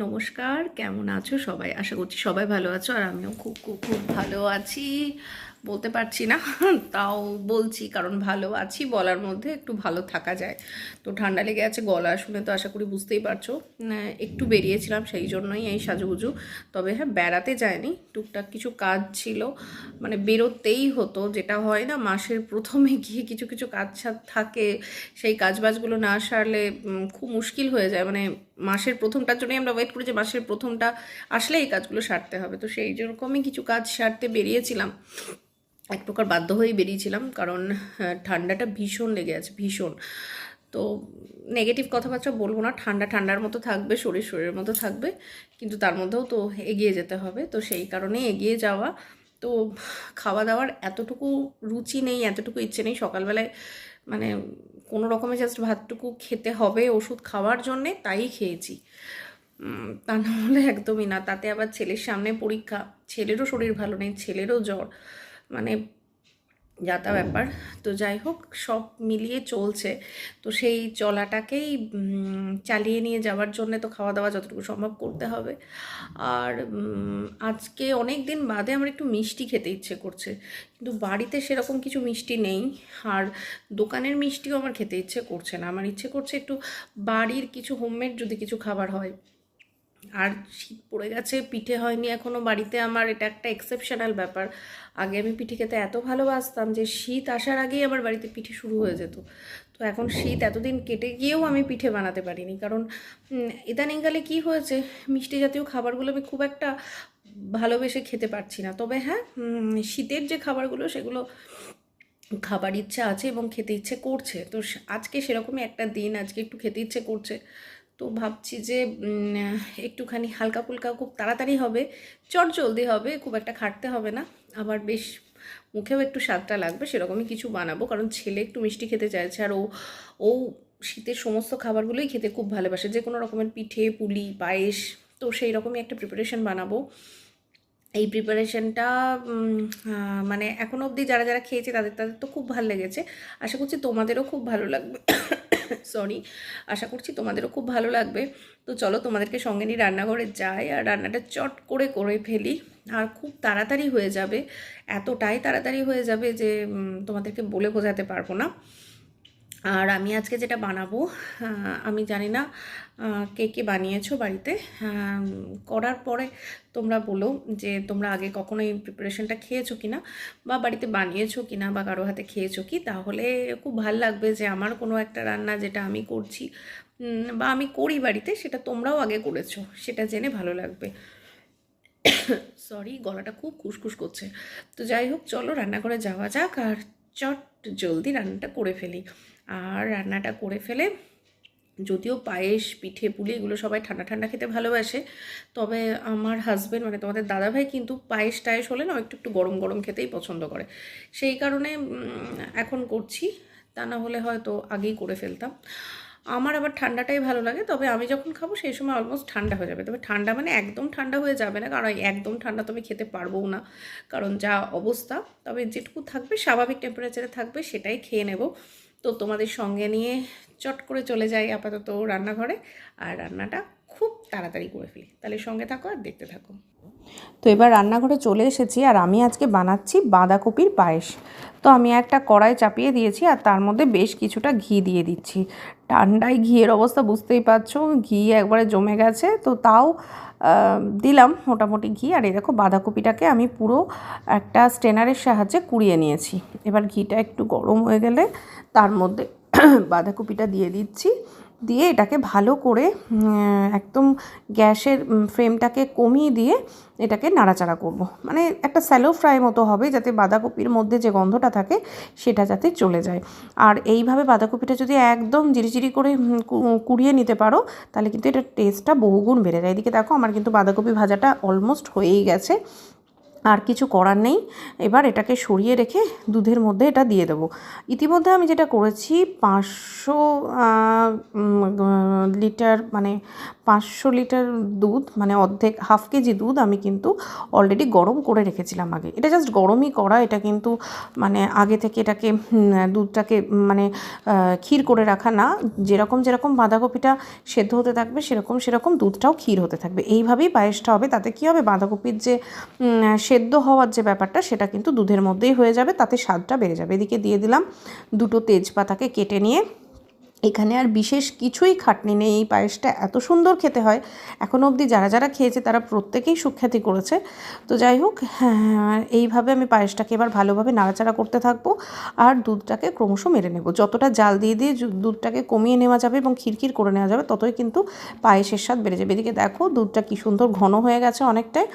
নমস্কার, কেমন আছো সবাই? আশা করছি সবাই ভালো আছো, আর আমিও খুব খুব খুব ভালো আছি। বলতে পারছি না, তাও বলছি, কারণ ভালো আছি বলার মধ্যে একটু ভালো থাকা যায়। তো ঠান্ডা লেগে আছে, গলা শুনে তো আশা করি বুঝতেই পারছো। একটু বেরিয়েছিলাম, সেই জন্যই এই সাজুগুজু। তবে হ্যাঁ, বেড়াতে যায়নি, টুকটাক কিছু কাজ ছিল, মানে বেরোতেই হতো, যেটা হয় না মাসের প্রথমে গিয়ে কিছু কিছু কাজ থাকে, সেই কাজবাজগুলো না সারলে খুব মুশকিল হয়ে যায়। মানে মাসের প্রথমটার জন্যই আমরা ওয়েট করি যে মাসের প্রথমটা আসলে এই কাজগুলো সারতে হবে। তো সেই রকমই কিছু কাজ সারতে বেরিয়েছিলাম, এক প্রকার বাধ্য হয়েই বেরিয়েছিলাম, কারণ ঠান্ডাটা ভীষণ লেগে আছে, ভীষণ। তো নেগেটিভ কথাবার্তা বলবো না, ঠান্ডা ঠান্ডার মতো থাকবে, শরীরের মতো থাকবে, কিন্তু তার মধ্যেও তো এগিয়ে যেতে হবে। তো সেই কারণেই এগিয়ে যাওয়া। তো খাওয়া দাওয়ার এতটুকু রুচি নেই, এতটুকু ইচ্ছে নেই সকালবেলায়, মানে কোনো রকমে জাস্ট ভাতটুকু খেতে হবে ওষুধ খাওয়ার জন্যে, তাই খেয়েছি। তা না হলে একদমই না। তাতে আবার ছেলের সামনে পরীক্ষা, ছেলেরও শরীর ভালো নেই, ছেলেরও জ্বর, মানে যা তা ব্যাপার। তো যাই হোক, সব মিলিয়ে চলছে। তো সেই চলাটাকেই চালিয়ে নিয়ে যাওয়ার জন্য তো খাওয়া দাওয়া যতটুকু সম্ভব করতে হবে। আর আজকে অনেক দিন বাদে আমার একটু মিষ্টি খেতে ইচ্ছে করছে, কিন্তু বাড়িতে সেরকম কিছু মিষ্টি নেই, আর দোকানের মিষ্টিও আমার খেতে ইচ্ছে করছে না। আমার ইচ্ছে করছে একটু বাড়ির কিছু হোমমেড যদি কিছু খাবার হয়। আর শীত পড়ে গেছে, পিঠে হয়নি এখনও বাড়িতে আমার, এটা একটা এক্সেপশনাল ব্যাপার। আগে আমি পিঠে খেতে এত ভালোবাসতাম যে শীত আসার আগেই আমার বাড়িতে পিঠে শুরু হয়ে যেত। তো এখন শীত এতদিন কেটে গিয়েও আমি পিঠে বানাতে পারিনি, কারণ ইদানিংকালে কী হয়েছে, মিষ্টি জাতীয় খাবারগুলো আমি খুব একটা ভালোবেসে খেতে পারছি না। তবে হ্যাঁ, শীতের যে খাবারগুলো সেগুলো খাবার ইচ্ছে আছে এবং খেতে ইচ্ছে করছে। তো আজকে সেরকমই একটা দিন, আজকে একটু খেতে ইচ্ছে করছে। তো ভাবছি যে একটুখানি হালকা ফুলকা, খুব তাড়াতাড়ি হবে, চটজলদি হবে, খুব একটা খাটতে হবে না, আবার বেশ মুখেও একটু স্বাদটা লাগবে, সেরকমই কিছু বানাবো। কারণ ছেলে একটু মিষ্টি খেতে চাইছে, আর ও ও শীতের সমস্ত খাবারগুলোই খেতে খুব ভালোবাসে, যে কোনো রকমের পিঠে পুলি পায়েস। তো সেই রকমই একটা প্রিপারেশন বানাবো। এই প্রিপারেশনটা মানে এখনও অবধি যারা যারা খেয়েছে তাদের তাদের তো খুব ভালো লেগেছে। আশা করছি তোমাদেরও খুব ভালো লাগবে। সরি, আশা করছি তোমাদেরও খুব ভালো লাগবে। তো চলো তোমাদেরকে সঙ্গে নিয়ে রান্নাঘরে যাই, আর রান্নাটা চট করে করে ফেলি, আর খুব তাড়াতাড়ি হয়ে যাবে, এতটাই তাড়াতাড়ি হয়ে যাবে যে তোমাদেরকে বলে বোঝাতে পারবো না। আর আমি আজকে যেটা বানাবো, আমি জানি না কে কে বানিয়েছো বাড়িতে, করার পরে তোমরা বলো যে তোমরা আগে কখনো এই প্রিপারেশনটা খেয়েছো কিনা, বা বাড়িতে বানিয়েছো কিনা, বা কারো হাতে খেয়েছো কি। তাহলে খুব ভালো লাগবে যে আমার কোনো একটা রান্না যেটা আমি করছি বা আমি করি বাড়িতে, সেটা তোমরাও আগে করেছো, সেটা জেনে ভালো লাগবে। সরি, গলাটা খুব খুসখুস করছে। তো যাই হোক, চলো রান্নাঘরে যাওয়া যাক, আর চট জলদি রান্নাটা করে ফেলি। আর রান্নাটা করে ফেলে, যদিও পায়েস পিঠে পুলি এগুলো সবাই ঠান্ডা ঠান্ডা খেতে ভালোবাসে, তবে আমার হাজব্যান্ড মানে তোমাদের দাদাভাই কিন্তু পায়েস টায়েস হলে না একটু একটু গরম গরম খেতেই পছন্দ করে। সেই কারণে এখন করছি, তা না হলে হয়তো আগেই করে ফেলতাম। আমার আবার ঠান্ডাটাই ভালো লাগে, তবে আমি যখন খাবো সেই সময় অলমোস্ট ঠান্ডা হয়ে যাবে। তবে ঠান্ডা মানে একদম ঠান্ডা হয়ে যাবে না, কারণ একদম ঠান্ডা তো আমি খেতে পারবও না, কারণ যা অবস্থা। তবে যেটুকু থাকবে স্বাভাবিক টেম্পারেচারে থাকবে সেটাই খেয়ে নেব। তো তোমাদের সঙ্গে নিয়ে চট করে চলে যাই আপাতত রান্নাঘরে, আর রান্নাটা খুব তাড়াতাড়ি করে ফেলি। তাহলে সঙ্গে থাকো আর দেখতে থাকো। তো এবার রান্নাঘরে চলে এসেছি, আর আমি আজকে বানাচ্ছি বাঁধাকপির পায়েস। তো আমি একটা কড়াই চাপিয়ে দিয়েছি, আর তার মধ্যে বেশ কিছুটা ঘি দিয়ে দিচ্ছি। ঠান্ডায় ঘিয়ের অবস্থা বুঝতেই পারছো, ঘি একবারে জমে গেছে। তো তাও দিলাম মোটামুটি ঘি। আর এই দেখো, বাঁধাকপিটাকে আমি পুরো একটা স্ট্রেনারের সাহায্যে কুড়িয়ে নিয়েছি। এবার ঘিটা একটু গরম হয়ে গেলে তার মধ্যে বাঁধাকপিটা দিয়ে দিচ্ছি, দিয়ে এটাকে ভালো করে একদম গ্যাসের ফ্লেমটাকে কমিয়ে দিয়ে এটাকে নাড়াচাড়া করব। মানে একটা স্যালো ফ্রাই মতো হবে, যাতে বাঁধাকপির মধ্যে যে গন্ধটা থাকে সেটা যাতে চলে যায়। আর এইভাবে বাঁধাকপিটা যদি একদম জিরিজিরি করে কুড়িয়ে নিতে পারো, তাহলে কিন্তু এটার টেস্টটা বহুগুণ বেড়ে যায়। এদিকে দেখো, আমার কিন্তু বাঁধাকপি ভাজাটা অলমোস্ট হয়েই গেছে। আর কিছু করার নেই। এবার এটাকে সরিয়ে রেখে দুধের মধ্যে এটা দিয়ে দেবো। ইতিমধ্যে আমি যেটা করেছি 500 লিটার মানে 500 লিটার দুধ মানে অর্ধেক হাফ কেজি দুধ আমি কিন্তু অলরেডি গরম করে রেখেছিলাম আগে। এটা জাস্ট গরমই করা, এটা কিন্তু মানে আগে থেকে এটাকে দুধটাকে মানে ক্ষীর করে রাখা না। যেরকম যেরকম বাঁধাকপিটা সেদ্ধ হতে থাকবে সেরকম দুধটাও ক্ষীর হতে থাকবে। এইভাবেই পায়েসটা হবে। তাতে কী হবে, বাঁধাকপির যে সেদ্ধ হওয়ার যে ব্যাপারটা সেটা কিন্তু দুধের মধ্যেই হয়ে যাবে, তাতে স্বাদটা বেড়ে যাবে। এদিকে দিয়ে দিলাম 2টো তেজপাতাকে কেটে নিয়ে। এখানে আর বিশেষ কিছুই খাটনি নেই, এই পায়েসটা এত সুন্দর খেতে হয়। এখনও অবধি যারা যারা খেয়েছে তারা প্রত্যেকেই সুখ্যাতি করেছে। তো যাই হোক, এইভাবে আমি পায়েসটাকে এবার ভালোভাবে নাড়াচাড়া করতে থাকবো আর দুধটাকে ক্রমশ মেরে নেব। যতটা জাল দিয়ে দিয়ে দুধটাকে কমিয়ে নেওয়া যাবে এবং ক্ষীর করে নেওয়া যাবে ততই কিন্তু পায়েসের স্বাদ বেড়ে যাবে। এদিকে দেখো দুধটা কি সুন্দর ঘন হয়ে গেছে অনেকটাই।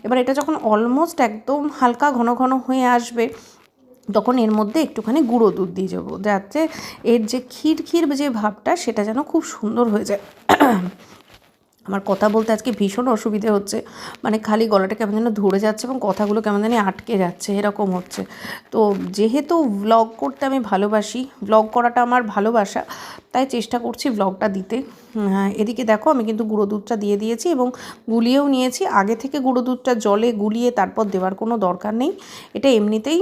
এবার এটা যখন অলমোস্ট একদম হালকা ঘন ঘন হয়ে আসবে তখন এর মধ্যে একটুখানি গুঁড়ো দুধ দিয়ে যাবো, যাতে এর যে ক্ষীর যে ভাবটা সেটা যেন খুব সুন্দর হয়ে যায়। আমার কথা বলতে আজকে ভীষণ অসুবিধে হচ্ছে, মানে খালি গলাটা কেমন যেন ধরে যাচ্ছে এবং কথাগুলো কেমন জানি আটকে যাচ্ছে, এরকম হচ্ছে। তো যেহেতু ভ্লগ করতে আমি ভালোবাসি, ভ্লগ করাটা আমার ভালোবাসা, তাই চেষ্টা করছি ভ্লগটা দিতে। এদিকে দেখো আমি কিন্তু গুঁড়ো দুধটা দিয়ে দিয়েছি এবং গুলিয়েও নিয়েছি। আগে থেকে গুঁড়ো দুধটা জলে গুলিয়ে তারপর দেওয়ার কোনো দরকার নেই, এটা এমনিতেই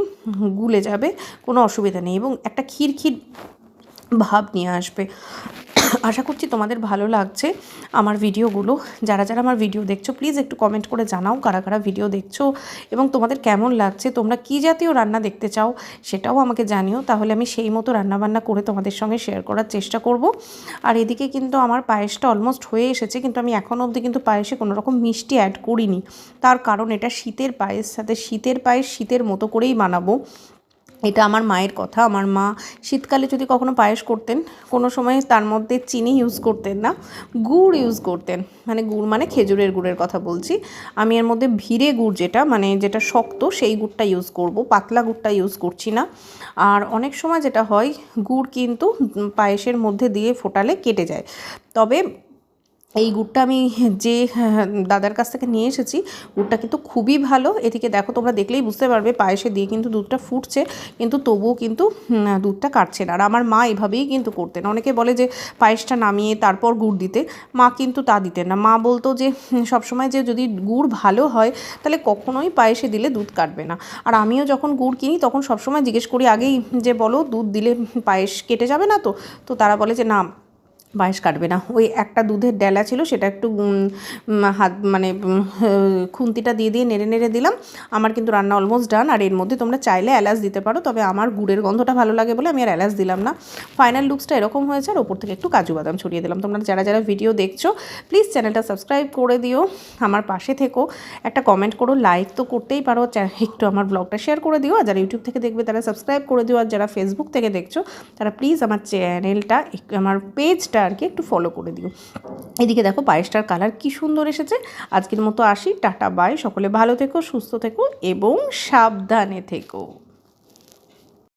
গুলে যাবে, কোনো অসুবিধা নেই এবং একটা ক্ষীর ভাব নিয়ে আসবে। আশা করছি তোমাদের ভালো লাগছে আমার ভিডিওগুলো। যারা যারা আমার ভিডিও দেখছো প্লিজ একটু কমেন্ট করে জানাও কারা কারা ভিডিও দেখছো এবং তোমাদের কেমন লাগছে, তোমরা কী জাতীয় রান্না দেখতে চাও সেটাও আমাকে জানিও, তাহলে আমি সেই মতো রান্নাবান্না করে তোমাদের সঙ্গে শেয়ার করার চেষ্টা করব। আর এদিকে কিন্তু আমার পায়েসটা অলমোস্ট হয়ে এসেছে, কিন্তু আমি এখনও অবধি কিন্তু পায়েসে কোনো রকম মিষ্টি অ্যাড করিনি। তার কারণ এটা শীতের পায়েস, সাথে শীতের পায়েস শীতের মতো করেই বানাবো। এটা আমার মায়ের কথা। আমার মা শীতকালে যদি কখনো পায়েস করতেন, কোনো সময় তার মধ্যে চিনি ইউজ করতেন না, গুড় ইউজ করতেন। মানে গুড় মানে খেজুরের গুড়ের কথা বলছি। আমি এর মধ্যে ভিড়ে গুড় যেটা শক্ত সেই গুড়টা ইউজ করব, পাতলা গুড়টা ইউজ করছি না। আর অনেক সময় যেটা হয়, গুড় কিন্তু পায়েসের মধ্যে দিয়ে ফোটালে কেটে যায়। তবে এই গুড়টা আমি যে দাদার কাছ থেকে নিয়ে এসেছি, গুড়টা কিন্তু খুবই ভালো। এদিকে দেখো, তোমরা দেখলেই বুঝতে পারবে পায়েসে দিয়ে কিন্তু দুধটা ফুটছে, কিন্তু তবুও কিন্তু দুধটা কাটছে না। আর আমার মা এভাবেই কিন্তু করতেন। অনেকে বলে যে পায়েসটা নামিয়ে তারপর গুড় দিতে, মা কিন্তু তা দিতেন না। মা বলতো যে সবসময় যে যদি গুড় ভালো হয় তাহলে কখনোই পায়েসে দিলে দুধ কাটবে না। আর আমিও যখন গুড় কিনি তখন সবসময় জিজ্ঞেস করি আগেই যে বলো দুধ দিলে পায়েস কেটে যাবে না তো? তো তারা বলে যে না, পায়েস কাটবে না। ওই একটা দুধের ডেলা ছিল, সেটা একটু হাত মানে খুন্তিটা দিয়ে নেড়ে নেড়ে দিলাম। আমার কিন্তু রান্না অলমোস্ট ডান। আর এর মধ্যে তোমরা চাইলে এলাচ দিতে পারো, তবে আমার গুড়ের গন্ধটা ভালো লাগে বলে আমি আর এলাচ দিলাম না। ফাইনাল লুকসটা এরকম হয়েছে। আর ওপর থেকে একটু কাজু বাদাম ছড়িয়ে দিলাম। তোমরা যারা যারা ভিডিও দেখছো প্লিজ চ্যানেলটা সাবস্ক্রাইব করে দিও, আমার পাশে থেকো, একটা কমেন্ট করো, লাইক তো করতেই পারো, একটু আমার ব্লগটা শেয়ার করে দিও। আর যারা ইউটিউব থেকে দেখবে তারা সাবস্ক্রাইব করে দিও। আর যারা ফেসবুক থেকে দেখছো তারা প্লিজ আমার চ্যানেলটা, আমার পেজটা আর কি একটু ফলো করে দিও। এদিকে দেখো পায়েসটার কালার কি সুন্দর এসেছে। আজকের মতো আসি, টাটা বাই। সকলে ভালো থেকো, সুস্থ থেকো এবং সাবধানে থেকো।